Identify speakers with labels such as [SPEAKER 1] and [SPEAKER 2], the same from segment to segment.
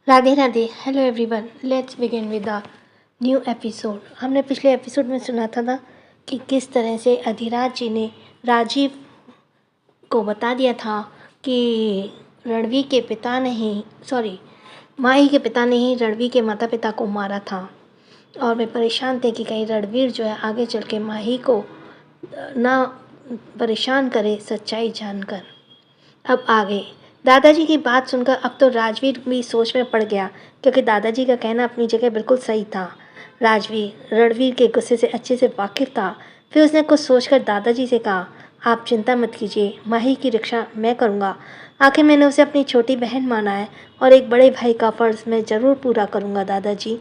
[SPEAKER 1] Radhe Radhe. Hello everyone, let's begin with the new episode. हमने पिछले episode में सुना था कि किस तरह से अधिराज जी ने राजीव को बता दिया था कि रणवीर के पिता ने ही माही के पिता ने ही रणवीर के माता पिता को मारा था। और वे परेशान थे कि कहीं रणवीर जो है आगे चल के माही को ना परेशान करे सच्चाई जानकर। अब आगे दादाजी की बात सुनकर अब तो राजवीर भी सोच में पड़ गया, क्योंकि दादाजी का कहना अपनी जगह बिल्कुल सही था। राजवीर रणवीर के गुस्से से अच्छे से वाकिफ था। फिर उसने कुछ सोचकर दादाजी से कहा, आप चिंता मत कीजिए, माही की रक्षा मैं करूँगा। आखिर मैंने उसे अपनी छोटी बहन माना है और एक बड़े भाई का फ़र्ज़ मैं ज़रूर पूरा करूँगा दादाजी।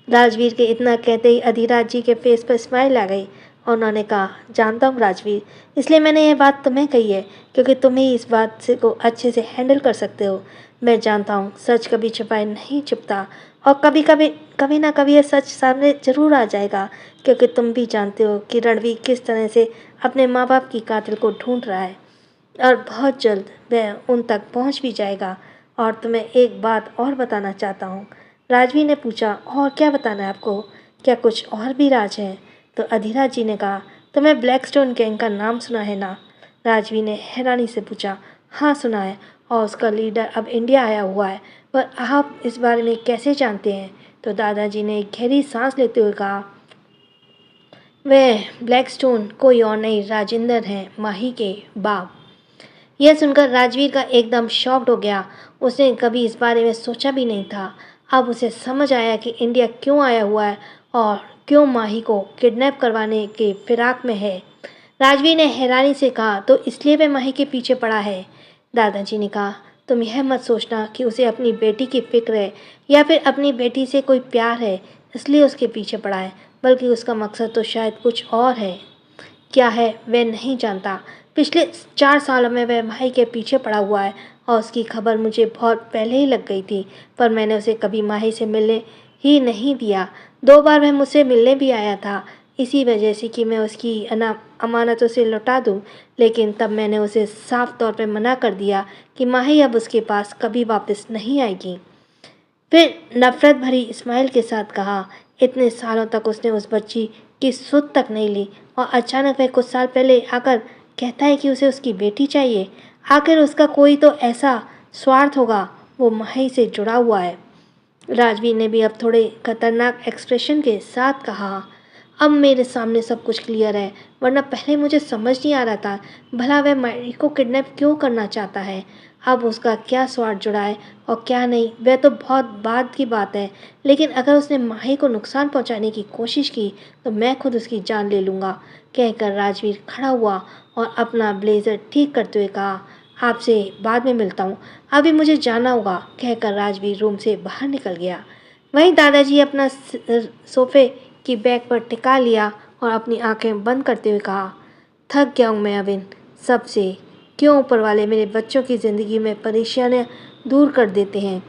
[SPEAKER 1] राजवीर के इतना कहते ही अधिराज जी के फेस पर स्माइल आ गई और उन्होंने कहा, जानता हूँ राजवीर, इसलिए मैंने यह बात तुम्हें कही है क्योंकि तुम ही इस बात से को अच्छे से हैंडल कर सकते हो। मैं जानता हूँ सच कभी छुपाए नहीं छुपता और कभी ना कभी यह सच सामने ज़रूर आ जाएगा, क्योंकि तुम भी जानते हो कि रणवीर किस तरह से अपने माँ बाप की कातिल को ढूंढ रहा है और बहुत जल्द वह उन तक पहुँच भी जाएगा। और तुम्हें एक बात और बताना चाहता हूँ। राजवीर ने पूछा, और क्या बताना है आपको? क्या कुछ और भी राज है? तो अधिराज जी ने कहा, तुम्हें ब्लैकस्टोन गैंग का नाम सुना है ना? राजवीर ने हैरानी से पूछा, हाँ सुना है, और उसका लीडर अब इंडिया आया हुआ है, पर आप इस बारे में कैसे जानते हैं? तो दादाजी ने एक गहरी सांस लेते हुए कहा, वह ब्लैकस्टोन कोई और नहीं, राजेंद्र हैं, माही के बाप। यह सुनकर राजवीर का एकदम शॉक्ड हो गया। उसने कभी इस बारे में सोचा भी नहीं था। अब उसे समझ आया कि इंडिया क्यों आया हुआ है और क्यों माही को किडनैप करवाने के फिराक में है। राजवीर ने हैरानी से कहा, तो इसलिए वह माही के पीछे पड़ा है? दादाजी ने कहा, तुम यह मत सोचना कि उसे अपनी बेटी की फिक्र है या फिर अपनी बेटी से कोई प्यार है इसलिए उसके पीछे पड़ा है, बल्कि उसका मकसद तो शायद कुछ और है। क्या है वह नहीं जानता। पिछले 4 सालों में वह भाई के पीछे पड़ा हुआ है और उसकी खबर मुझे बहुत पहले ही लग गई थी, पर मैंने उसे कभी माही से मिलने ही नहीं दिया। 2 बार वह मुझसे मिलने भी आया था, इसी वजह से कि मैं उसकी अमानत उसे लौटा दूं, लेकिन तब मैंने उसे साफ तौर पर मना कर दिया कि माही अब उसके पास कभी वापस नहीं आएगी। फिर नफरत भरी स्माइल के साथ कहा, इतने सालों तक उसने उस बच्ची की सुध तक नहीं ली और अचानक वह कुछ साल पहले आकर कहता है कि उसे उसकी बेटी चाहिए। आखिर उसका कोई तो ऐसा स्वार्थ होगा, वो माही से जुड़ा हुआ है। राजवीर ने भी अब थोड़े खतरनाक एक्सप्रेशन के साथ कहा, अब मेरे सामने सब कुछ क्लियर है, वरना पहले मुझे समझ नहीं आ रहा था भला वह माही को किडनैप क्यों करना चाहता है। अब उसका क्या स्वार्थ जुड़ा है और क्या नहीं वह तो बहुत बाद की बात है, लेकिन अगर उसने माही को नुकसान पहुंचाने की कोशिश की तो मैं खुद उसकी जान ले लूँगा। कहकर राजवीर खड़ा हुआ और अपना ब्लेज़र ठीक करते हुए कहा, आपसे बाद में मिलता हूँ, अभी मुझे जाना होगा। कहकर राजवीर रूम से बाहर निकल गया। वहीं दादाजी अपना सोफे की बैग पर टिका लिया और अपनी आंखें बंद करते हुए कहा, थक गया हूँ मैं अब इन सब से। क्यों ऊपर वाले मेरे बच्चों की ज़िंदगी में परेशानियाँ दूर कर देते हैं,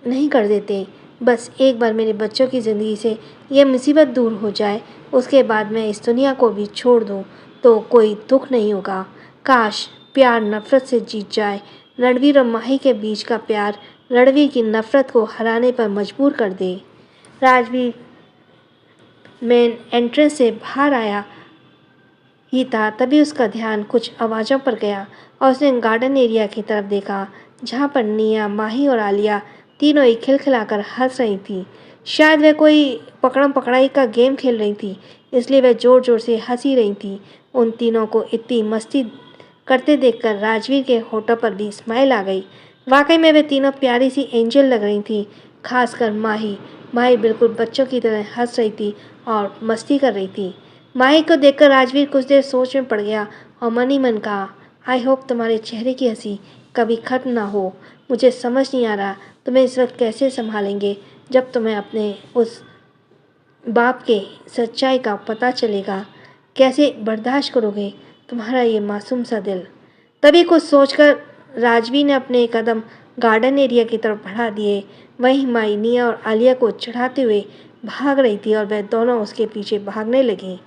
[SPEAKER 1] नहीं कर देते। बस एक बार मेरे बच्चों की ज़िंदगी से ये मुसीबत दूर हो जाए, उसके बाद मैं इस दुनिया को भी छोड़ दूँ तो कोई दुख नहीं होगा। काश प्यार नफ़रत से जीत जाए। रणवीर और माही के बीच का प्यार रणवीर की नफ़रत को हराने पर मजबूर कर दे। राजवीर मेन एंट्रेंस से बाहर आया ही था, तभी उसका ध्यान कुछ आवाज़ों पर गया और उसने गार्डन एरिया की तरफ देखा, जहाँ पर निया, माही और आलिया तीनों ही खिलखिलाकर हंस रही थी। शायद वह कोई पकड़म पकड़ाई का गेम खेल रही थी, इसलिए वह ज़ोर ज़ोर से हंसी रही थी। उन तीनों को इतनी मस्ती करते देखकर राजवीर के होठों पर भी स्माइल आ गई। वाकई में वे तीनों प्यारी सी एंजल लग रही थी, खासकर माही। माही बिल्कुल बच्चों की तरह हंस रही थी और मस्ती कर रही थी। माही को देखकर राजवीर कुछ देर सोच में पड़ गया और मन ही मन कहा, आई होप तुम्हारे चेहरे की हंसी कभी खत्म ना हो। मुझे समझ नहीं आ रहा तुम्हें इस वक्त कैसे संभालेंगे जब तुम्हें अपने उस बाप के सच्चाई का पता चलेगा। कैसे बर्दाश्त करोगे तुम्हारा ये मासूम सा दिल। तभी कुछ सोचकर राजवीर ने अपने कदम गार्डन एरिया की तरफ बढ़ा दिए। वहीं माई निया और आलिया को चढ़ाते हुए भाग रही थी और वह दोनों उसके पीछे भागने लगी।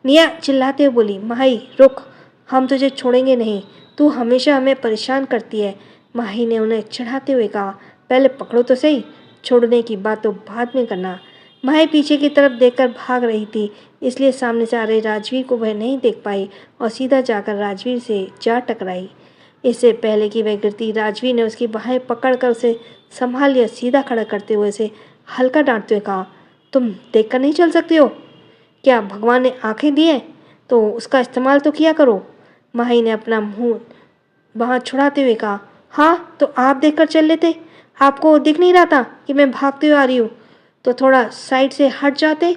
[SPEAKER 1] निया चिल्लाते हुए बोली, माही रुक, हम तुझे छोड़ेंगे नहीं, तू हमेशा हमें परेशान करती है। माही ने उन्हें चिढ़ाते हुए कहा, पहले पकड़ो तो सही, छोड़ने की बात तो बाद में करना। माही पीछे की तरफ देखकर भाग रही थी, इसलिए सामने से आ रहे राजवीर को वह नहीं देख पाई और सीधा जाकर राजवीर से जा टकराई। इससे पहले कि वह गिरती, राजवीर ने उसकी बाहें पकड़कर उसे संभाल लिया। सीधा खड़ा करते हुए उसे हल्का डांटते हुए कहा, तुम देखकर नहीं चल सकते हो? क्या भगवान ने आंखें दी हैं तो उसका इस्तेमाल तो किया करो। माही ने अपना मुंह वहाँ छुड़ाते हुए कहा, हाँ तो आप देखकर चल लेते। आपको दिख नहीं रहा था कि मैं भागते हुए आ रही हूँ, तो थोड़ा साइड से हट जाते।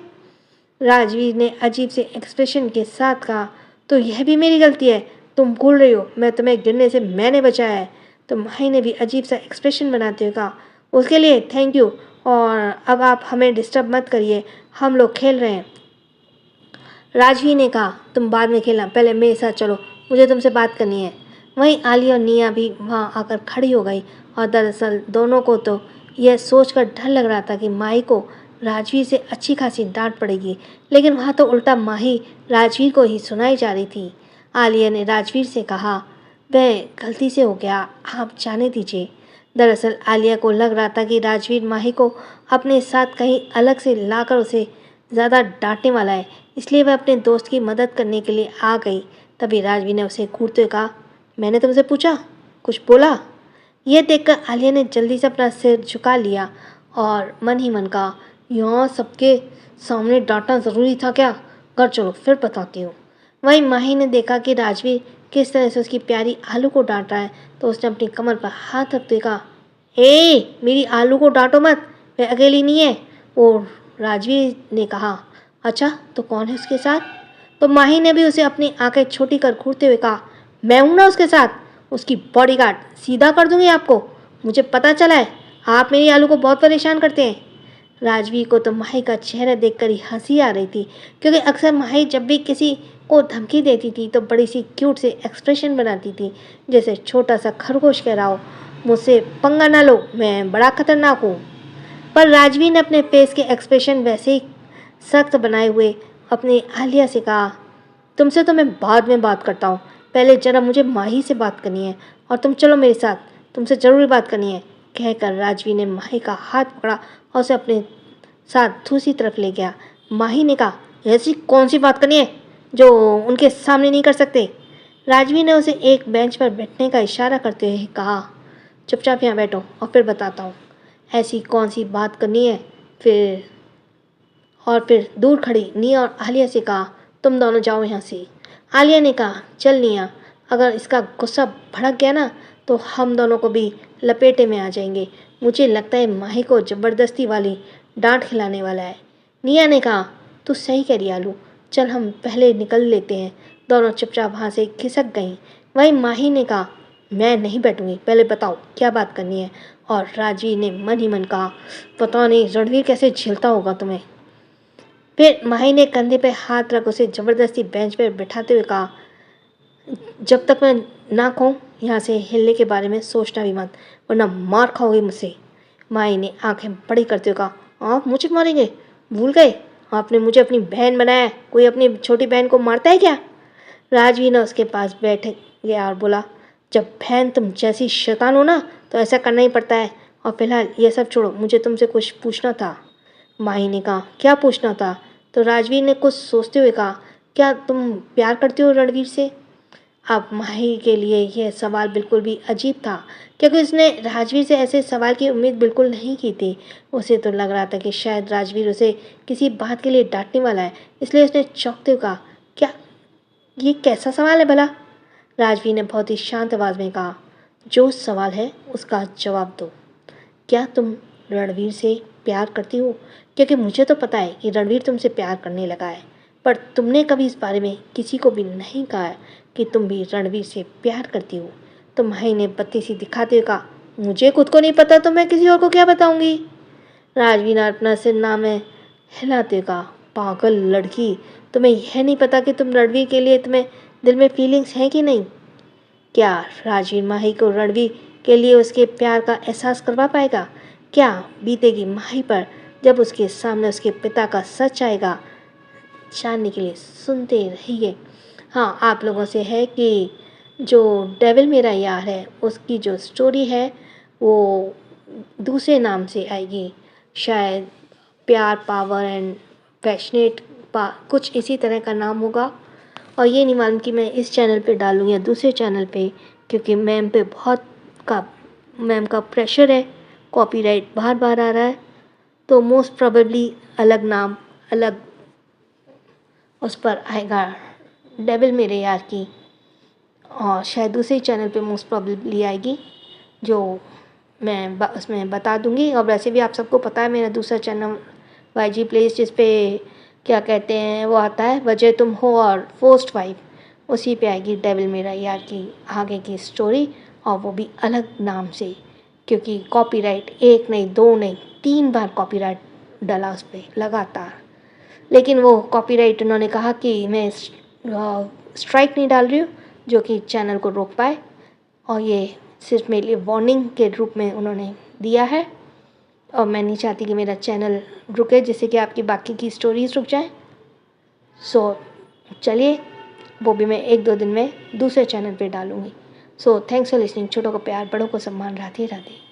[SPEAKER 1] राजवीर ने अजीब से एक्सप्रेशन के साथ कहा, तो यह भी मेरी गलती है? तुम भूल रही हो मैं तुम्हें गिरने से मैंने बचाया है। तो माही ने भी अजीब सा एक्सप्रेशन बनाते हुए कहा, उसके लिए थैंक यू, और अब आप हमें डिस्टर्ब मत करिए, हम लोग खेल रहे हैं। राजवीर ने कहा, तुम बाद में खेलना, पहले मेरे साथ चलो, मुझे तुमसे बात करनी है। वहीं आलिया और निया भी वहाँ आकर खड़ी हो गई और दरअसल दोनों को तो यह सोचकर डर लग रहा था कि माही को राजवीर से अच्छी खासी डांट पड़ेगी, लेकिन वहाँ तो उल्टा माही राजवीर को ही सुनाई जा रही थी। आलिया ने राजवीर से कहा, वह गलती से हो गया, आप जाने दीजिए। दरअसल आलिया को लग रहा था कि राजवीर माही को अपने साथ कहीं अलग से लाकर उसे ज़्यादा डांटने वाला है, इसलिए वह अपने दोस्त की मदद करने के लिए आ गई। तभी राजवीर ने उसे घूरते हुए कहा, मैंने तुमसे पूछा, कुछ बोला? यह देखकर आलिया ने जल्दी से अपना सिर झुका लिया और मन ही मन कहा, यहाँ सबके सामने डांटना ज़रूरी था क्या? घर चलो फिर बताती हूँ। वहीं माही ने देखा कि राजवीर किस तरह से उसकी प्यारी आलू को डांट रहा है, तो उसने अपनी कमर पर हाथ रखते हुए कहा, हे मेरी आलू को डांटो मत, वह अकेली नहीं है। और राजवीर ने कहा, अच्छा तो कौन है उसके साथ? तो माही ने भी उसे अपनी आंखें छोटी कर घूरते हुए कहा, मैं हूं ना उसके साथ, उसकी बॉडीगार्ड, सीधा कर दूंगी आपको। मुझे पता चला है आप मेरी आलू को बहुत परेशान करते हैं। राजवीर को तो माही का चेहरा देखकर ही हंसी आ रही थी, क्योंकि अक्सर माही जब भी किसी को धमकी देती थी तो बड़ी सी क्यूट से एक्सप्रेशन बनाती थी, जैसे छोटा सा खरगोश कह रहा हो, मुझसे पंगा ना लो, मैं बड़ा खतरनाक हूँ। पर राजवीर ने अपने फेस के एक्सप्रेशन वैसे ही सख्त बनाए हुए अपनी आलिया से कहा, तुमसे तो मैं बाद में बात करता हूँ, पहले जरा मुझे माही से बात करनी है, और तुम चलो मेरे साथ, तुमसे ज़रूरी बात करनी है। कहकर राजवीर ने माही का हाथ पकड़ा और उसे अपने साथ दूसरी तरफ ले गया। माही ने कहा, ऐसी कौन सी बात करनी है जो उनके सामने नहीं कर सकते? राजवीर ने उसे एक बेंच पर बैठने का इशारा करते हुए कहा, चुपचाप यहाँ बैठो और फिर बताता हूँ। ऐसी कौन सी बात करनी है? फिर दूर खड़ी निया और आलिया से कहा, तुम दोनों जाओ यहाँ से। आलिया ने कहा, चल निया, अगर इसका गुस्सा भड़क गया ना तो हम दोनों को भी लपेटे में आ जाएंगे। मुझे लगता है माही को ज़बरदस्ती वाली डांट खिलाने वाला है। निया ने कहा, तू सही कह रही आलू, चल हम पहले निकल लेते हैं। दोनों चुपचाप वहाँ से खिसक गईं। वहीं माही ने कहा, मैं नहीं बैठूंगी, पहले बताओ क्या बात करनी है। और राजवीर ने मन ही मन कहा, पता नहीं रणवीर कैसे झेलता होगा तुम्हें। फिर माही ने कंधे पर हाथ रख उसे ज़बरदस्ती बेंच पर बिठाते हुए कहा, जब तक मैं ना कहूँ यहाँ से हिलने के बारे में सोचना भी मत, वरना मार खाओगे मुझसे। माही ने आंखें बड़ी करते हुए कहा, आप मुझे मारेंगे? भूल गए आपने मुझे अपनी बहन बनाया है, कोई अपनी छोटी बहन को मारता है क्या? राजवीर ने उसके पास बैठ गया और बोला, जब बहन तुम जैसी शैतान हो ना तो ऐसा करना ही पड़ता है। और फिलहाल ये सब छोड़ो, मुझे तुमसे कुछ पूछना था। माही ने कहा, क्या पूछना था? तो राजवीर ने कुछ सोचते हुए कहा, क्या तुम प्यार करते हो रणवीर से? अब माही के लिए यह सवाल बिल्कुल भी अजीब था, क्योंकि उसने राजवीर से ऐसे सवाल की उम्मीद बिल्कुल नहीं की थी। उसे तो लग रहा था कि शायद राजवीर उसे किसी बात के लिए डांटने वाला है, इसलिए उसने चौंकते हुए कहा, क्या ये कैसा सवाल है भला? राजवीर ने बहुत ही शांत आवाज़ में कहा, जो सवाल है उसका जवाब दो। क्या तुम रणवीर से प्यार करती हो? क्योंकि मुझे तो पता है कि रणवीर तुमसे प्यार करने लगा है, पर तुमने कभी इस बारे में किसी को भी नहीं कहा है कि तुम भी रणवीर से प्यार करती हो। तो माही ने बत्ती सी दिखाते हुए कहा, मुझे खुद को नहीं पता तो मैं किसी और को क्या बताऊंगी? राजवीर ने अपना सिर ना में हिलाते हुए कहा, पागल लड़की, तुम्हें यह नहीं पता कि तुम रणवीर के लिए तुम्हें दिल में फीलिंग्स हैं कि नहीं? क्या राजवीर माही को रणवीर के लिए उसके प्यार का एहसास करवा पाएगा? क्या बीतेगी माही पर जब उसके सामने उसके पिता का सच आएगा? जानने के लिए सुनते रहिए। हाँ, आप लोगों से है कि जो डेविल मेरा यार है उसकी जो स्टोरी है वो दूसरे नाम से आएगी, शायद प्यार पावर एंड पैशनेट कुछ इसी तरह का नाम होगा। और ये नहीं मालूम कि मैं इस चैनल पे डालूँ या दूसरे चैनल पे, क्योंकि मैम का प्रेशर है, कॉपीराइट बार बार आ रहा है। तो मोस्ट प्रोबेबली अलग नाम, अलग उस पर आएगा, डेविल मेरे यार की। और शायद दूसरे चैनल पे मोस्ट प्रोबेबली आएगी, जो मैं उसमें बता दूँगी। और वैसे भी आप सबको पता है मेरा दूसरा चैनल YG प्लेस, जिस पे क्या कहते हैं वो आता है, वजह तुम हो और फर्स्ट वाइफ, उसी पे आएगी डेविल मेरा यार की आगे की स्टोरी, और वो भी अलग नाम से, क्योंकि कॉपीराइट एक नहीं, दो नहीं, 3 बार कॉपीराइट डला उस पर लगातार। लेकिन वो कॉपीराइट उन्होंने कहा कि मैं स्ट्राइक नहीं डाल रही हूँ, जो कि चैनल को रोक पाए। और ये सिर्फ मेरे लिए वार्निंग के रूप में उन्होंने दिया है। और मैं नहीं चाहती कि मेरा चैनल रुके, जिससे कि आपकी बाकी की स्टोरीज रुक जाएं। सो चलिए, वो भी मैं 1-2 दिन में दूसरे चैनल पे डालूँगी। So thanks for listening. छोटों को प्यार, बड़ों को सम्मान। राधे राधे।